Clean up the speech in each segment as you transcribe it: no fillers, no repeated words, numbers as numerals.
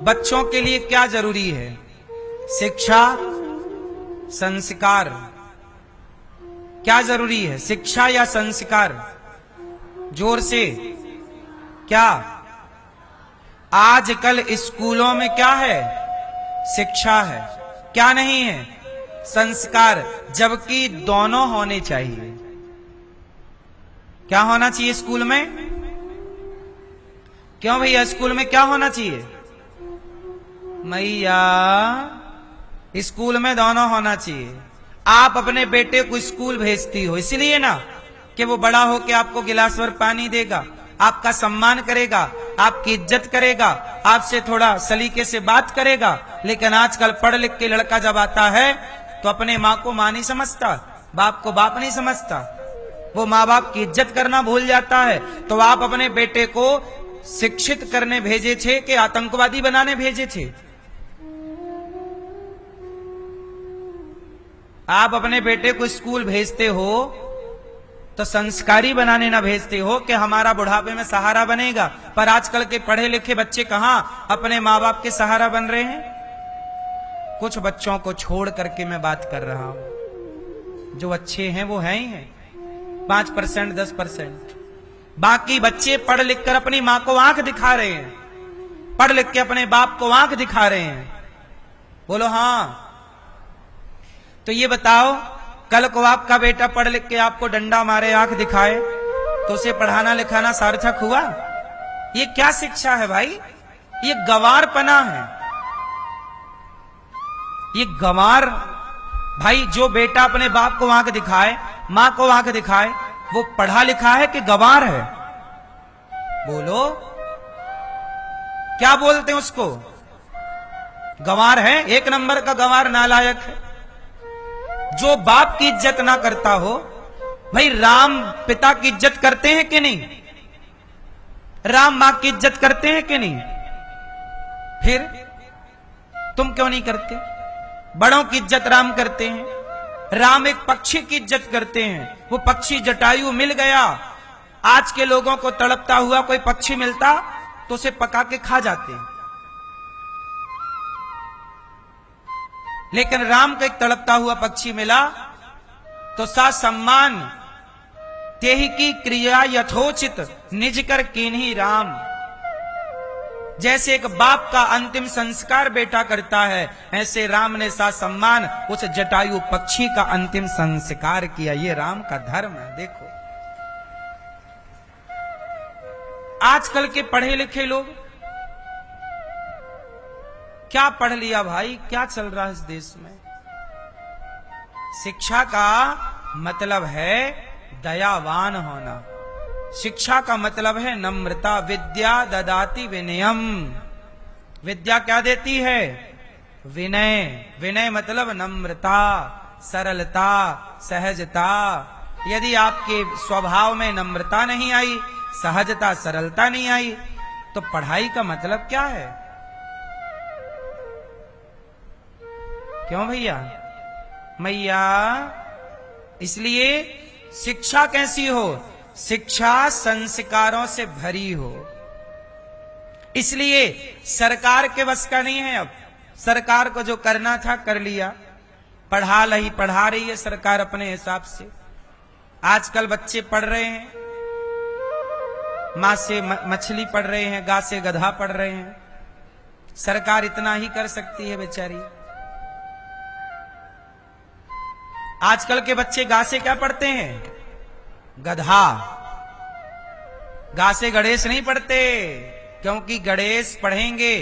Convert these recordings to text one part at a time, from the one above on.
बच्चों के लिए क्या जरूरी है? शिक्षा, संस्कार। क्या जरूरी है, शिक्षा या संस्कार? जोर से। क्या? आजकल स्कूलों में क्या है? शिक्षा है। क्या नहीं है? संस्कार। जबकि दोनों होने चाहिए। क्या होना चाहिए स्कूल में? क्यों भैया, स्कूल में क्या होना चाहिए? मैया, स्कूल में दोनों होना चाहिए। आप अपने बेटे को स्कूल भेजती हो इसलिए ना कि वो बड़ा होकर आपको गिलास भर पानी देगा, आपका सम्मान करेगा, आपकी इज्जत करेगा, आपसे थोड़ा सलीके से बात करेगा। लेकिन आजकल पढ़ लिख के लड़का जब आता है तो अपने माँ को माँ नहीं समझता, बाप को बाप नहीं समझता, वो माँ बाप की इज्जत करना भूल जाता है। तो आप अपने बेटे को शिक्षित करने भेजे थे कि आतंकवादी बनाने भेजे थे? आप अपने बेटे को स्कूल भेजते हो तो संस्कारी बनाने ना भेजते हो कि हमारा बुढ़ापे में सहारा बनेगा। पर आजकल के पढ़े लिखे बच्चे कहां अपने माँ बाप के सहारा बन रहे हैं? कुछ बच्चों को छोड़ करके मैं बात कर रहा हूं, जो अच्छे हैं वो हैं ही हैं, 5% 10%। बाकी बच्चे पढ़ लिख कर अपनी माँ को आंख दिखा रहे हैं, पढ़ लिख के अपने बाप को आंख दिखा रहे हैं। बोलो हाँ। तो ये बताओ, कल को आपका बेटा पढ़ लिख के आपको डंडा मारे, आंख दिखाए, तो उसे पढ़ाना लिखाना सार्थक हुआ? ये क्या शिक्षा है भाई? ये गंवारपना है, ये गंवार। भाई जो बेटा अपने बाप को आंख दिखाए, मां को आंख दिखाए, वो पढ़ा लिखा है कि गंवार है? बोलो, क्या बोलते हैं उसको? गंवार है, एक नंबर का गंवार, नालायक है। जो बाप की इज्जत ना करता हो। भाई राम पिता की इज्जत करते हैं कि नहीं? राम मां की इज्जत करते हैं कि नहीं? फिर तुम क्यों नहीं करते? बड़ों की इज्जत राम करते हैं। राम एक पक्षी की इज्जत करते हैं। वो पक्षी जटायु मिल गया। आज के लोगों को तड़पता हुआ कोई पक्षी मिलता तो उसे पका के खा जाते हैं, लेकिन राम को एक तड़पता हुआ पक्षी मिला तो सा सम्मान तेहि की क्रिया यथोचित निज कर कीन्ही राम। जैसे एक बाप का अंतिम संस्कार बेटा करता है, ऐसे राम ने सा सम्मान उस जटायु पक्षी का अंतिम संस्कार किया। ये राम का धर्म है। देखो आजकल के पढ़े लिखे लोग क्या पढ़ लिया भाई, क्या चल रहा है इस देश में? शिक्षा का मतलब है दयावान होना, शिक्षा का मतलब है नम्रता। विद्या ददाति विनयम। विद्या क्या देती है? विनय। विनय मतलब नम्रता, सरलता, सहजता। यदि आपके स्वभाव में नम्रता नहीं आई, सहजता, सरलता नहीं आई, तो पढ़ाई का मतलब क्या है? क्यों भैया? मैया, इसलिए शिक्षा कैसी हो? शिक्षा संस्कारों से भरी हो। इसलिए सरकार के बस का नहीं है। अब सरकार को जो करना था कर लिया, पढ़ा रही है सरकार अपने हिसाब से। आजकल बच्चे पढ़ रहे हैं, मां से मछली पढ़ रहे हैं, गा से गधा पढ़ रहे हैं। सरकार इतना ही कर सकती है बेचारी। आजकल के बच्चे गा से क्या पढ़ते हैं? गधा। गा से गणेश नहीं पढ़ते, क्योंकि गणेश पढ़ेंगे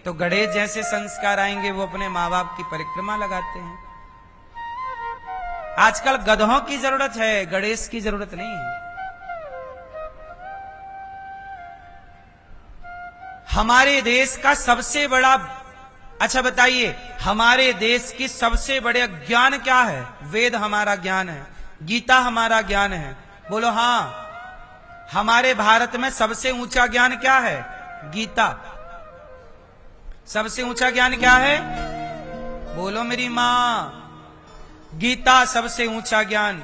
तो गणेश जैसे संस्कार आएंगे। वो अपने माँ बाप की परिक्रमा लगाते हैं। आजकल गधों की जरूरत है, गणेश की जरूरत नहीं है। हमारे देश का सबसे बड़ा, अच्छा बताइए, हमारे देश की सबसे बड़े ज्ञान क्या है? वेद हमारा ज्ञान है, गीता हमारा ज्ञान है। बोलो हाँ। हमारे भारत में सबसे ऊंचा ज्ञान क्या है? गीता। सबसे ऊंचा ज्ञान क्या है? बोलो मेरी मां। गीता सबसे ऊंचा ज्ञान,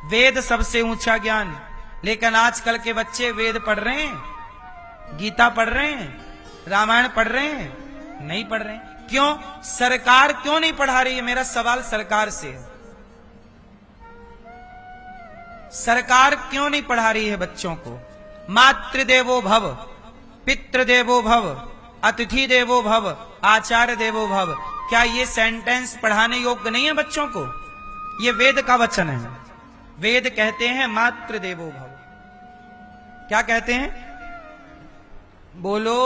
वेद सबसे ऊंचा ज्ञान। लेकिन आजकल के बच्चे वेद पढ़ रहे हैं, गीता पढ़ रहे हैं, रामायण पढ़ रहे हैं, नहीं पढ़ रहे हैं। क्यों? सरकार क्यों नहीं पढ़ा रही है? मेरा सवाल सरकार से है। सरकार क्यों नहीं पढ़ा रही है बच्चों को? मातृदेवो भव, पितृदेवो भव, अतिथि देवो भव, आचार्य देवो भव। क्या ये सेंटेंस पढ़ाने योग्य नहीं है बच्चों को? ये वेद का वचन है। वेद कहते हैं मातृदेवो भव। क्या कहते हैं? बोलो,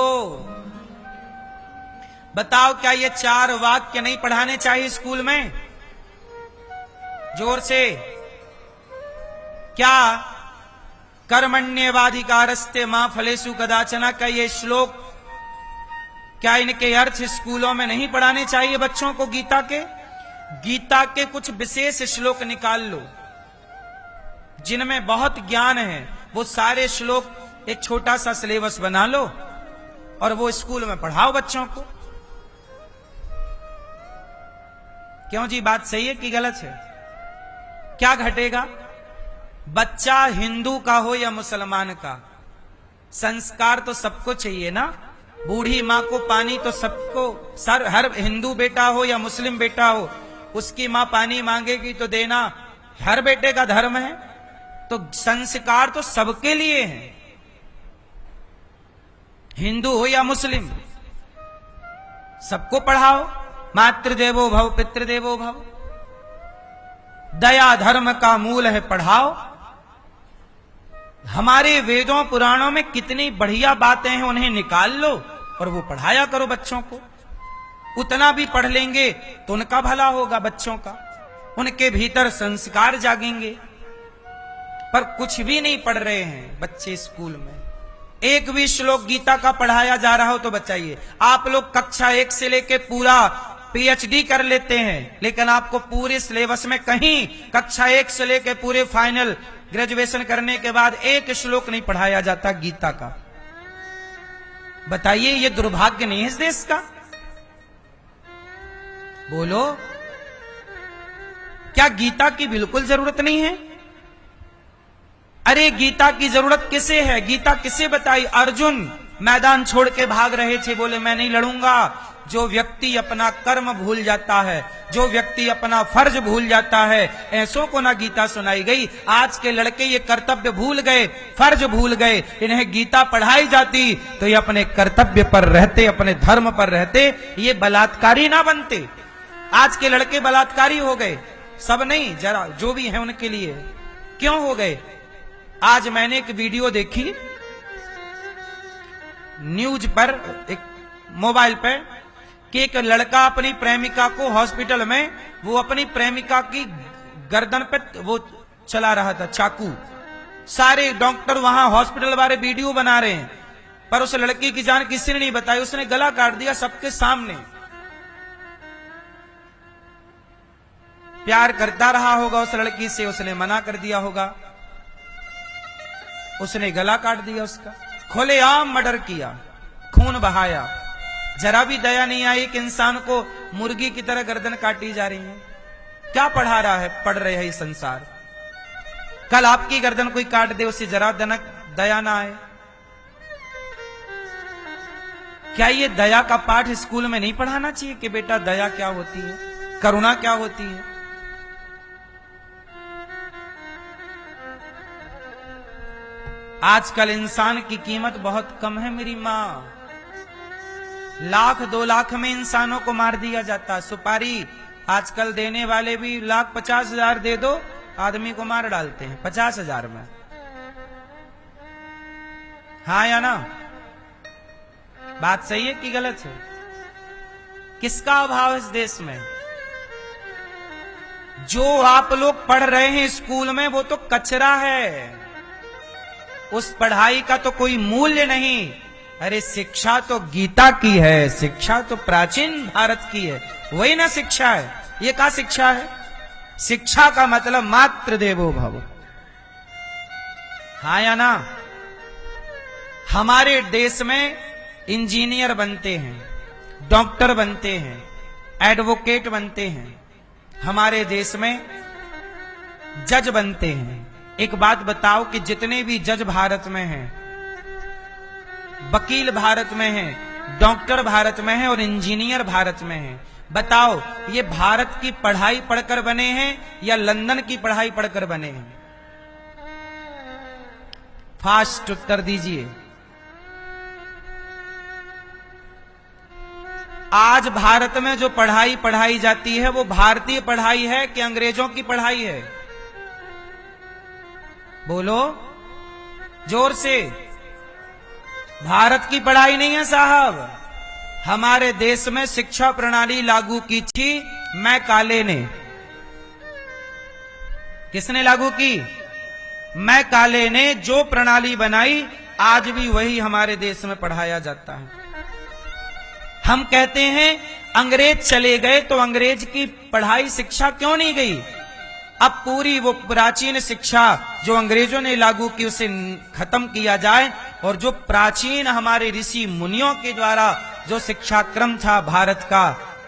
बताओ, क्या ये 4 वाक्य नहीं पढ़ाने चाहिए स्कूल में? जोर से। क्या कर्मण्येवाधिकारस्ते मां फलेषु कदाचन का ये श्लोक, क्या इनके अर्थ स्कूलों में नहीं पढ़ाने चाहिए बच्चों को? गीता के कुछ विशेष श्लोक निकाल लो जिनमें बहुत ज्ञान है, वो सारे श्लोक एक छोटा सा सिलेबस बना लो और वो स्कूल में पढ़ाओ बच्चों को। क्यों जी, बात सही है कि गलत है? क्या घटेगा? बच्चा हिंदू का हो या मुसलमान का, संस्कार तो सबको चाहिए ना। बूढ़ी माँ को पानी तो सबको, हर हिंदू बेटा हो या मुस्लिम बेटा हो, उसकी माँ पानी मांगेगी तो देना हर बेटे का धर्म है। तो संस्कार तो सबके लिए है, हिंदू हो या मुस्लिम, सबको पढ़ाओ। मातृदेवो भव, पितृदेवो भव। दया धर्म का मूल है, पढ़ाओ। हमारे वेदों पुराणों में कितनी बढ़िया बातें हैं, उन्हें निकाल लो और वो पढ़ाया करो बच्चों को। उतना भी पढ़ लेंगे तो उनका भला होगा, बच्चों का, उनके भीतर संस्कार जागेंगे। पर कुछ भी नहीं पढ़ रहे हैं बच्चे स्कूल में। एक भी श्लोक गीता का पढ़ाया जा रहा हो तो बताइए। आप लोग कक्षा 1 से लेके पूरा PhD कर लेते हैं, लेकिन आपको पूरे सिलेबस में कहीं कक्षा 1 से लेके पूरे फाइनल ग्रेजुएशन करने के बाद एक श्लोक नहीं पढ़ाया जाता गीता का। बताइए, ये दुर्भाग्य नहीं है इस देश का? बोलो, क्या गीता की बिल्कुल जरूरत नहीं है? अरे गीता की जरूरत किसे है? गीता किसे बताई? अर्जुन मैदान छोड़ के भाग रहे थे, बोले मैं नहीं लड़ूंगा। जो व्यक्ति अपना कर्म भूल जाता है, जो व्यक्ति अपना फर्ज भूल जाता है, ऐसों को ना गीता सुनाई गई। आज के लड़के ये कर्तव्य भूल गए, फर्ज भूल गए। इन्हें गीता पढ़ाई जाती तो ये अपने कर्तव्य पर रहते, अपने धर्म पर रहते, ये बलात्कारी ना बनते। आज के लड़के बलात्कारी हो गए, सब नहीं, जरा जो भी है उनके लिए। क्यों हो गए? आज मैंने एक वीडियो देखी न्यूज पर, एक मोबाइल पर, कि एक लड़का अपनी प्रेमिका को हॉस्पिटल में, वो अपनी प्रेमिका की गर्दन पे वो चला रहा था चाकू। सारे डॉक्टर वहां हॉस्पिटल वाले वीडियो बना रहे हैं, पर उस लड़की की जान किसी ने नहीं बताई। उसने गला काट दिया सबके सामने। प्यार करता रहा होगा उस लड़की से, उसने मना कर दिया होगा, उसने गला काट दिया उसका। खुलेआम मर्डर किया, खून बहाया। जरा भी दया नहीं आई कि इंसान को मुर्गी की तरह गर्दन काटी जा रही है। क्या पढ़ा रहा है, पढ़ रहे हैं ये संसार? कल आपकी गर्दन कोई काट दे, उससे जरा दया ना आए? क्या ये दया का पाठ स्कूल में नहीं पढ़ाना चाहिए कि बेटा दया क्या होती है, करुणा क्या होती है? आजकल इंसान की कीमत बहुत कम है मेरी मां। 1,00,000-2 लाख में इंसानों को मार दिया जाता। सुपारी आजकल देने वाले भी 1,50,000 दे दो, आदमी को मार डालते हैं 50,000 में। हाँ या ना? बात सही है कि गलत है? किसका अभाव है इस देश में? जो आप लोग पढ़ रहे हैं स्कूल में वो तो कचरा है, उस पढ़ाई का तो कोई मूल्य नहीं। अरे शिक्षा तो गीता की है, शिक्षा तो प्राचीन भारत की है, वही ना शिक्षा है। ये क्या शिक्षा है? शिक्षा का मतलब मातृदेवो भव। हाँ या ना? हमारे देश में इंजीनियर बनते हैं, डॉक्टर बनते हैं, एडवोकेट बनते हैं, हमारे देश में जज बनते हैं। एक बात बताओ कि जितने भी जज भारत में हैं, वकील भारत में हैं, डॉक्टर भारत में है और इंजीनियर भारत में है। बताओ ये भारत की पढ़ाई पढ़कर बने हैं या लंदन की पढ़ाई पढ़कर बने हैं? फास्ट उत्तर दीजिए। आज भारत में जो पढ़ाई पढ़ाई जाती है वो भारतीय पढ़ाई है कि अंग्रेजों की पढ़ाई है? बोलो जोर से। भारत की पढ़ाई नहीं है साहब। हमारे देश में शिक्षा प्रणाली लागू की थी मैकाले ने। किसने लागू की? मैकाले ने जो प्रणाली बनाई आज भी वही हमारे देश में पढ़ाया जाता है। हम कहते हैं अंग्रेज चले गए तो अंग्रेज की पढ़ाई शिक्षा क्यों नहीं गई? अब पूरी वो प्राचीन शिक्षा जो अंग्रेजों ने लागू की उसे खत्म किया जाए और जो प्राचीन हमारे ऋषि मुनियों के द्वारा जो शिक्षा क्रम था भारत का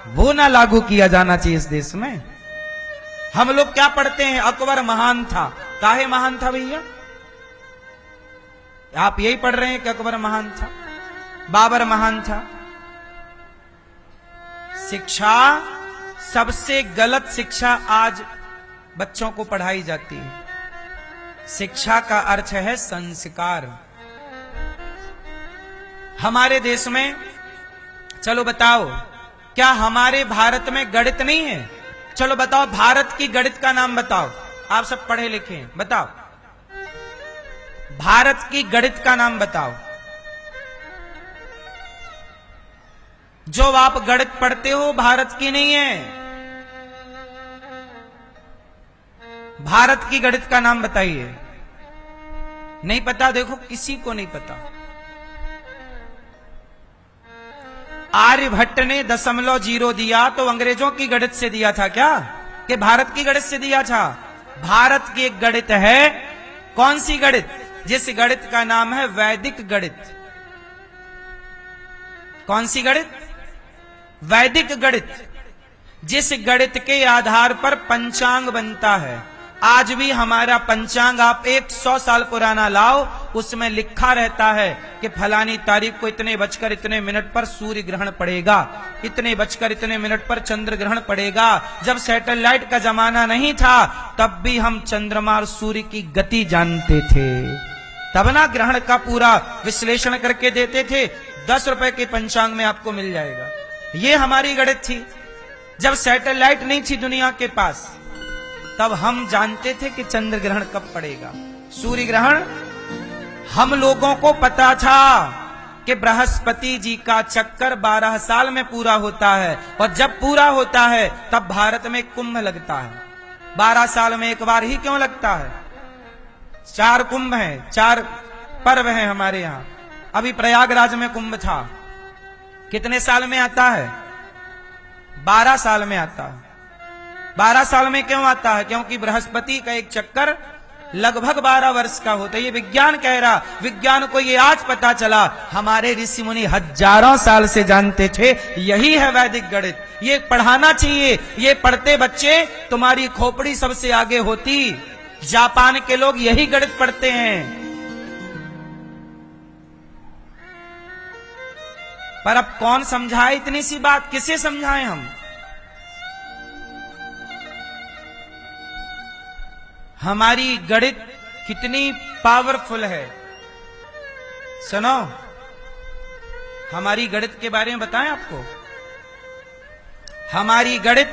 वो ना लागू किया जाना चाहिए इस देश में। हम लोग क्या पढ़ते हैं? अकबर महान था। काहे महान था भैया? आप यही पढ़ रहे हैं कि अकबर महान था, बाबर महान था। शिक्षा सबसे गलत शिक्षा आज बच्चों को पढ़ाई जाती है। शिक्षा का अर्थ है संस्कार। हमारे देश में चलो बताओ क्या हमारे भारत में गणित नहीं है? चलो बताओ भारत की गणित का नाम बताओ। आप सब पढ़े लिखे हैं, बताओ भारत की गणित का नाम बताओ। जो आप गणित पढ़ते हो भारत की नहीं है। भारत की गणित का नाम बताइए। नहीं पता? देखो किसी को नहीं पता। आर्यभट्ट ने 0.0 दिया तो अंग्रेजों की गणित से दिया था क्या कि भारत की गणित से दिया था? भारत की एक गणित है। कौन सी गणित? जिस गणित का नाम है वैदिक गणित। कौन सी गणित? वैदिक गणित। जिस गणित के आधार पर पंचांग बनता है। आज भी हमारा पंचांग आप 100 साल पुराना लाओ, उसमें लिखा रहता है कि फलानी तारीख को इतने बजकर इतने मिनट पर सूर्य ग्रहण पड़ेगा, इतने बजकर इतने मिनट पर चंद्र ग्रहण पड़ेगा। जब सैटेलाइट का जमाना नहीं था तब भी हम चंद्रमा और सूर्य की गति जानते थे, तब ना ग्रहण का पूरा विश्लेषण करके देते थे। 10 रुपए के पंचांग में आपको मिल जाएगा। ये हमारी गणित थी। जब सैटेलाइट नहीं थी दुनिया के पास तब हम जानते थे कि चंद्र ग्रहण कब पड़ेगा, सूर्य ग्रहण। हम लोगों को पता था कि बृहस्पति जी का चक्कर 12 साल में पूरा होता है और जब पूरा होता है तब भारत में कुंभ लगता है। 12 साल में एक बार ही क्यों लगता है? 4 कुंभ हैं, 4 पर्व हैं हमारे यहाँ। अभी प्रयागराज में कुंभ था। कितने साल में आता है? 12 साल में आता है। 12 साल में क्यों आता है? क्योंकि बृहस्पति का एक चक्कर लगभग 12 वर्ष का होता है। ये विज्ञान कह रहा। विज्ञान को ये आज पता चला। हमारे ऋषि मुनि हजारों साल से जानते थे। यही है वैदिक गणित। ये पढ़ाना चाहिए। ये पढ़ते बच्चे तुम्हारी खोपड़ी सबसे आगे होती। जापान के लोग यही गणित पढ़ते हैं। पर अब कौन समझाए इतनी सी बात? किसे समझाएं हम? हमारी गणित कितनी पावरफुल है। सुनो, हमारी गणित के बारे में बताएं आपको। हमारी गणित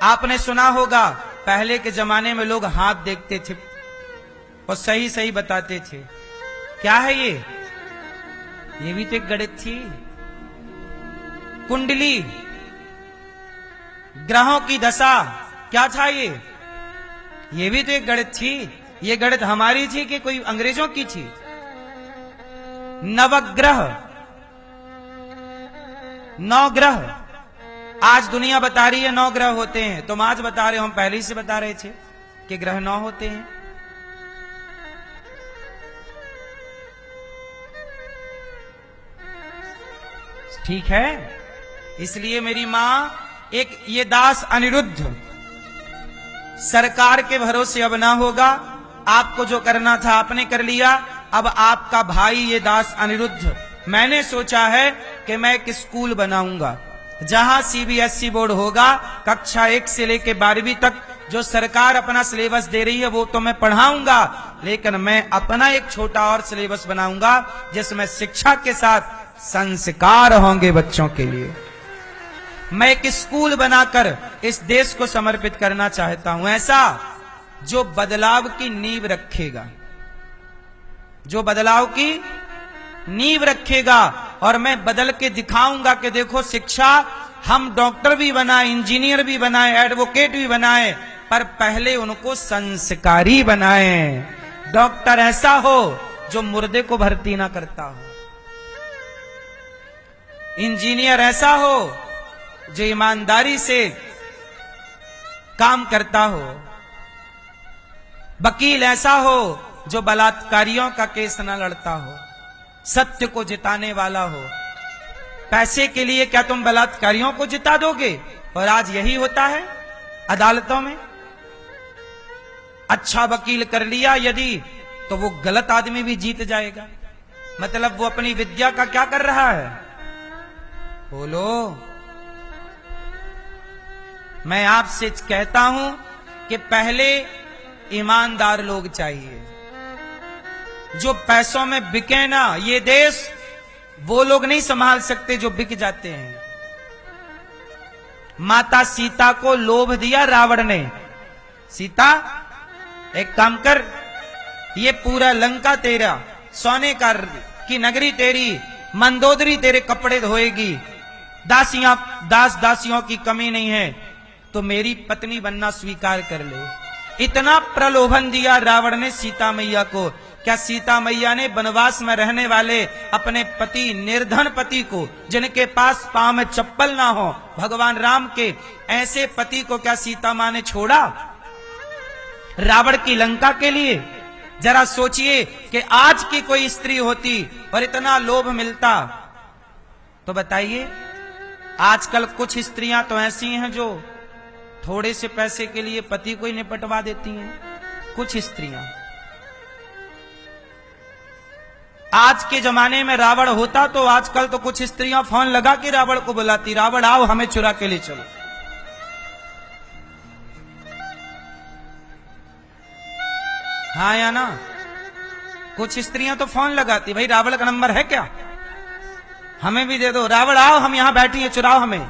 आपने सुना होगा, पहले के जमाने में लोग हाथ देखते थे और सही सही बताते थे। क्या है ये? ये भी तो एक गणित थी। कुंडली, ग्रहों की दशा, क्या था ये भी तो एक गणित थी। ये गणित हमारी थी कि कोई अंग्रेजों की थी? नवग्रह, 9 ग्रह। आज दुनिया बता रही है 9 ग्रह होते हैं। तुम आज बता रहे हो, हम पहले ही से बता रहे थे कि ग्रह 9 होते हैं। ठीक है। इसलिए मेरी मां एक ये दास अनिरुद्ध सरकार के भरोसे अब ना होगा। आपको जो करना था आपने कर लिया। अब आपका भाई ये दास अनिरुद्ध, मैंने सोचा है कि मैं एक स्कूल बनाऊंगा जहां सीबीएसई बोर्ड होगा, कक्षा 1 से लेकर 12वीं तक जो सरकार अपना सिलेबस दे रही है वो तो मैं पढ़ाऊंगा, लेकिन मैं अपना एक छोटा और सिलेबस बनाऊंगा जिसमें शिक्षा के साथ संस्कार होंगे बच्चों के लिए। मैं एक स्कूल बनाकर इस देश को समर्पित करना चाहता हूं, ऐसा जो बदलाव की नींव रखेगा, जो बदलाव की नींव रखेगा। और मैं बदल के दिखाऊंगा कि देखो शिक्षा, हम डॉक्टर भी बनाए, इंजीनियर भी बनाए, एडवोकेट भी बनाए, पर पहले उनको संस्कारी बनाए। डॉक्टर ऐसा हो जो मुर्दे को भर्ती ना करता हो, इंजीनियर ऐसा हो जो ईमानदारी से काम करता हो, वकील ऐसा हो जो बलात्कारियों का केस न लड़ता हो, सत्य को जिताने वाला हो। पैसे के लिए क्या तुम बलात्कारियों को जिता दोगे? और आज यही होता है अदालतों में। अच्छा वकील कर लिया यदि, तो वो गलत आदमी भी जीत जाएगा। मतलब वो अपनी विद्या का क्या कर रहा है? बोलो। मैं आपसे कहता हूं कि पहले ईमानदार लोग चाहिए, जो पैसों में बिके ना। ये देश वो लोग नहीं संभाल सकते जो बिक जाते हैं। माता सीता को लोभ दिया रावण ने। सीता एक काम कर, ये पूरा लंका तेरा, सोने का की नगरी तेरी, मंदोदरी तेरे कपड़े धोएगी, दासियां दास दासियों की कमी नहीं है, तो मेरी पत्नी बनना स्वीकार कर ले। इतना प्रलोभन दिया रावण ने सीता मैया को। क्या सीता मैया ने वनवास में रहने वाले अपने पति, निर्धन पति को, जिनके पास पांव में चप्पल ना हो, भगवान राम के ऐसे पति को क्या सीता मां ने छोड़ा रावण की लंका के लिए? जरा सोचिए कि आज की कोई स्त्री होती और इतना लोभ मिलता तो बताइए। आजकल कुछ स्त्रियां तो ऐसी हैं जो थोड़े से पैसे के लिए पति को ही निपटवा देती हैं। कुछ स्त्रियां। आज के जमाने में रावण होता तो आजकल तो कुछ स्त्रियां फोन लगा के रावण को बुलाती, रावण आओ हमें चुरा के ले चलो। हाँ या ना? कुछ स्त्रियां तो फोन लगाती, भाई रावण का नंबर है क्या, हमें भी दे दो, रावण आओ हम यहां बैठी हैं, चुराओ हमें।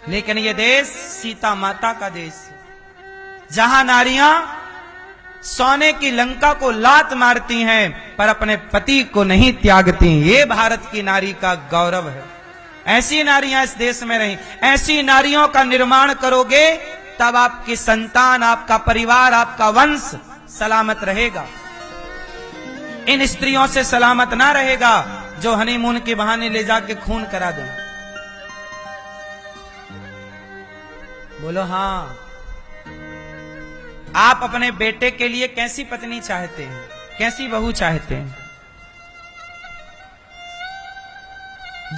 लेकिन ये देश सीता माता का देश, जहां नारियां सोने की लंका को लात मारती हैं पर अपने पति को नहीं त्यागती। ये भारत की नारी का गौरव है। ऐसी नारियां इस देश में रहीं। ऐसी नारियों का निर्माण करोगे तब आपकी संतान, आपका परिवार, आपका वंश सलामत रहेगा। इन स्त्रियों से सलामत ना रहेगा जो हनीमून के बहाने ले जाके खून करा दें। बोलो हाँ। आप अपने बेटे के लिए कैसी पत्नी चाहते हैं, कैसी बहू चाहते हैं?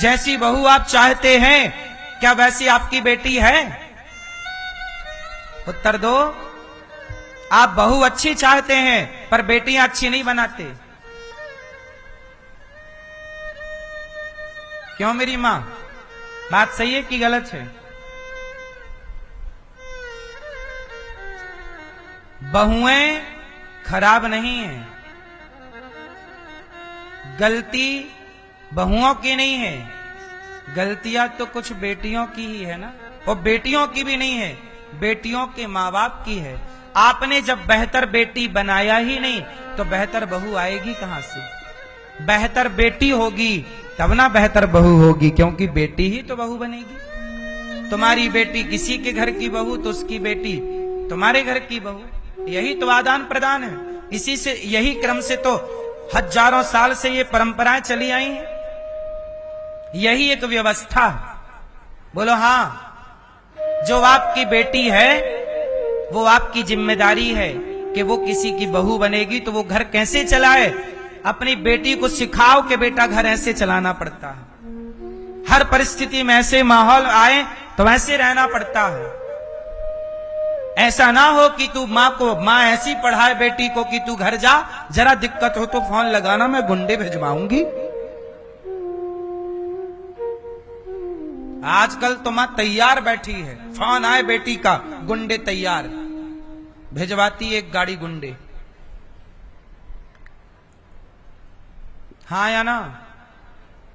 जैसी बहू आप चाहते हैं क्या वैसी आपकी बेटी है? उत्तर दो। आप बहू अच्छी चाहते हैं पर बेटियां अच्छी नहीं बनाते। क्यों मेरी मां? बात सही है कि गलत है? बहुएं खराब नहीं है, गलती बहुओं की नहीं है, गलतियां तो कुछ बेटियों की ही है ना। और बेटियों की भी नहीं है, बेटियों के माँ बाप की है। आपने जब बेहतर बेटी बनाया ही नहीं तो बेहतर बहू आएगी कहां से? बेहतर बेटी होगी तब ना बेहतर बहू होगी, क्योंकि बेटी ही तो बहू बनेगी। तुम्हारी बेटी किसी के घर की बहू तो उसकी बेटी तुम्हारे घर की बहू। यही तो आदान प्रदान है। इसी से, यही क्रम से तो हजारों साल से ये परंपराएं चली आई हैं। यही एक व्यवस्था है। बोलो हाँ। जो आपकी बेटी है वो आपकी जिम्मेदारी है कि वो किसी की बहू बनेगी तो वो घर कैसे चलाए। अपनी बेटी को सिखाओ कि बेटा घर ऐसे चलाना पड़ता है। हर परिस्थिति में ऐसे माहौल आए तो वैसे रहना पड़ता है। ऐसा ना हो कि तू माँ ऐसी पढ़ाए बेटी को कि तू घर जा, जरा दिक्कत हो तो फोन लगाना, मैं गुंडे भिजवाऊंगी। आजकल तो मां तैयार बैठी है, फोन आए बेटी का, गुंडे तैयार, भिजवाती एक गाड़ी गुंडे। हाँ या ना?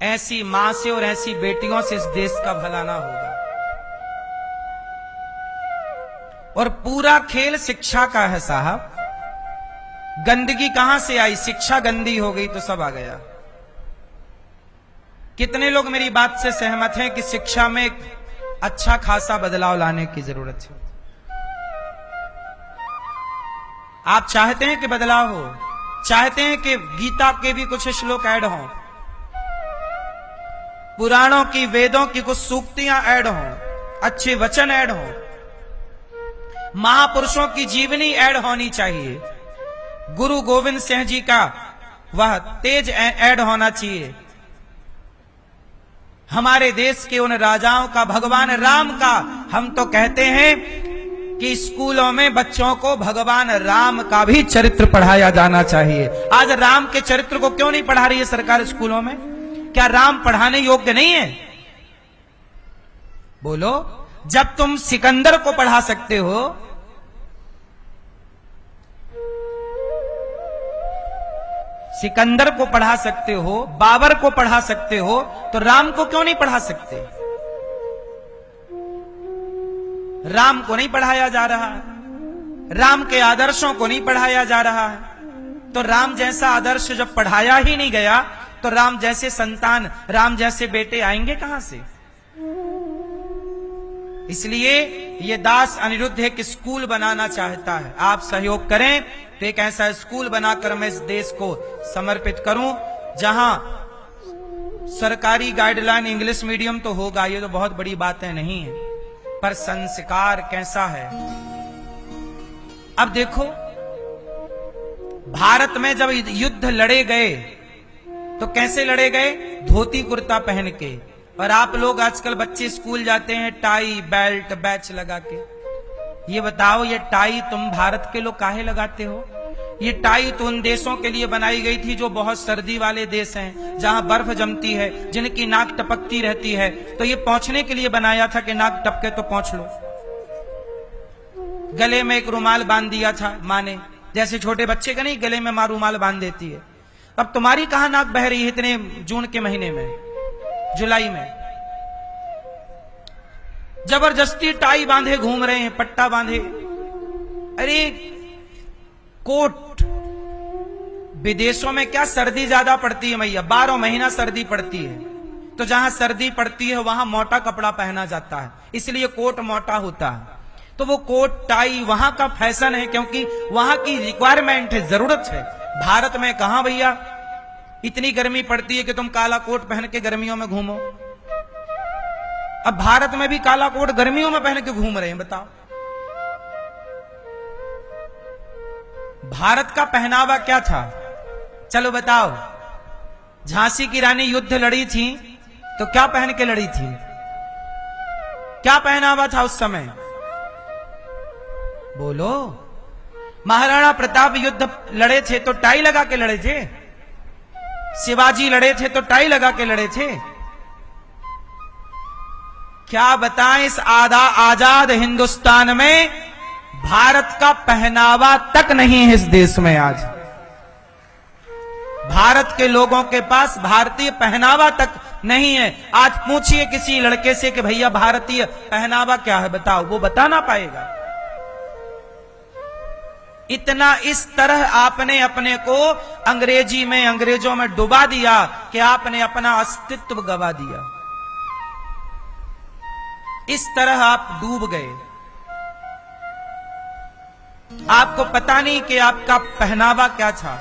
ऐसी मां से और ऐसी बेटियों से इस देश का भला ना होगा। और पूरा खेल शिक्षा का है साहब। गंदगी कहां से आई? शिक्षा गंदी हो गई तो सब आ गया। कितने लोग मेरी बात से सहमत हैं कि शिक्षा में एक अच्छा खासा बदलाव लाने की जरूरत है? आप चाहते हैं कि बदलाव हो? चाहते हैं कि गीता के भी कुछ श्लोक ऐड हों, पुराणों की, वेदों की कुछ सूक्तियां ऐड हों, अच्छे वचन ऐड हों, महापुरुषों की जीवनी ऐड होनी चाहिए, गुरु गोविंद सिंह जी का वह तेज ऐड होना चाहिए, हमारे देश के उन राजाओं का, भगवान राम का। हम तो कहते हैं कि स्कूलों में बच्चों को भगवान राम का भी चरित्र पढ़ाया जाना चाहिए। आज राम के चरित्र को क्यों नहीं पढ़ा रही है सरकार स्कूलों में? क्या राम पढ़ाने योग्य नहीं है? बोलो। जब तुम सिकंदर को पढ़ा सकते हो, सिकंदर को पढ़ा सकते हो, बाबर को पढ़ा सकते हो, तो राम को क्यों नहीं पढ़ा सकते? राम को नहीं पढ़ाया जा रहा है, राम के आदर्शों को नहीं पढ़ाया जा रहा है, तो राम जैसा आदर्श जब पढ़ाया ही नहीं गया तो राम जैसे संतान, राम जैसे बेटे आएंगे कहां से? इसलिए ये दास अनिरुद्ध है कि स्कूल बनाना चाहता है, आप सहयोग करें तो एक ऐसा स्कूल बनाकर मैं इस देश को समर्पित करूं जहां सरकारी गाइडलाइन इंग्लिश मीडियम तो होगा, ये तो बहुत बड़ी बातें नहीं है, पर संस्कार कैसा है? अब देखो, भारत में जब युद्ध लड़े गए तो कैसे लड़े गए? धोती कुर्ता पहन के। और आप लोग आजकल बच्चे स्कूल जाते हैं टाई बेल्ट बैच लगा के। ये बताओ, ये टाई तुम भारत के लोग काहे लगाते हो? ये टाई तो उन देशों के लिए बनाई गई थी जो बहुत सर्दी वाले देश हैं, जहां बर्फ जमती है, जिनकी नाक टपकती रहती है, तो ये पहुंचने के लिए बनाया था कि नाक टपके तो पहुंच लो। गले में एक रुमाल बांध दिया था मां ने, जैसे छोटे बच्चे का नहीं गले में मां रुमाल बांध देती है। अब तुम्हारी कहां नाक बह रही है इतने जून के महीने में, जुलाई में? जबरदस्ती टाई बांधे घूम रहे हैं, पट्टा बांधे। अरे कोट, विदेशों में क्या सर्दी ज्यादा पड़ती है मैया? 12 महीना सर्दी पड़ती है, तो जहां सर्दी पड़ती है वहां मोटा कपड़ा पहना जाता है, इसलिए कोट मोटा होता है। तो वो कोट टाई वहां का फैशन है, क्योंकि वहां की रिक्वायरमेंट है, जरूरत है। भारत में कहां भैया इतनी गर्मी पड़ती है कि तुम काला कोट पहन के गर्मियों में घूमो। अब भारत में भी काला कोट गर्मियों में पहन के घूम रहे हैं, बताओ। भारत का पहनावा क्या था? चलो बताओ। झांसी की रानी युद्ध लड़ी थी तो क्या पहन के लड़ी थी? क्या पहनावा था उस समय? बोलो। महाराणा प्रताप युद्ध लड़े थे तो टाई लगा के लड़े थे, शिवाजी लड़े थे तो टाई लगा के लड़े थे। क्या बताएं, इस आजाद हिंदुस्तान में भारत का पहनावा तक नहीं है। इस देश में आज भारत के लोगों के पास भारतीय पहनावा तक नहीं है। आज पूछिए किसी लड़के से कि भैया भारतीय पहनावा क्या है, बताओ, वो बता ना पाएगा। इतना इस तरह आपने अपने को अंग्रेजी में, अंग्रेजों में डुबा दिया कि आपने अपना अस्तित्व गवा दिया। इस तरह आप डूब गए। आपको पता नहीं कि आपका पहनावा क्या था।